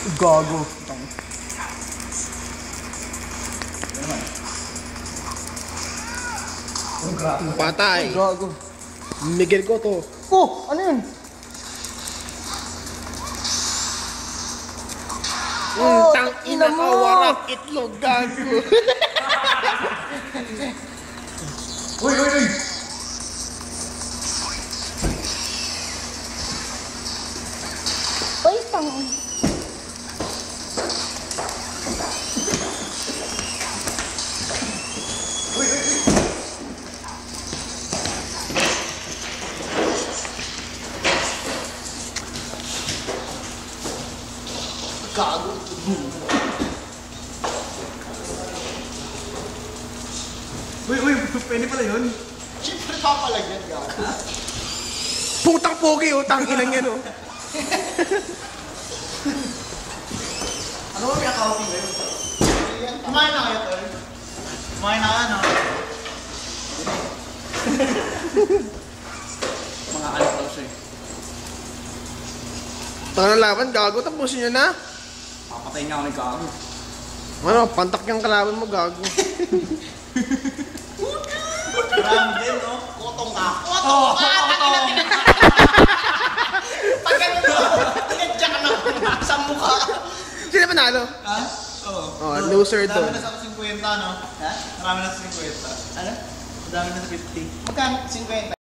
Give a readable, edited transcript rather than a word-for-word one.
Gago. Patay. Gago. Miguel Cotto. Oh! Ano yun? Tang ina ka, warak itlog, gago. Uy, uy, uy! Uy, tang. Gago. Uy, uy, pwede pala yun. Siyempre papalagyan ka. Putang pogi, oh, tang inang yan, oh. Ano ba may accounting ba yun? Kumain na kayo, tol. Kumain na ka, no? Mga ano daw siya eh. Tanga na laban, gago, tapusin nyo na. Papatayin nga ako ng gago. Ano, pantak yung kalaban mo, gago. Marami din, no? Kotong ka. Kotong ka! Pag ganun mo, tinadya ka na sa mukha. Sino panalo? Ha? Oo. Oh, loser Marami doon. na sa 50, no? Ha? Marami na sa 50. Ano? Marami na sa 50. Magkano? 50.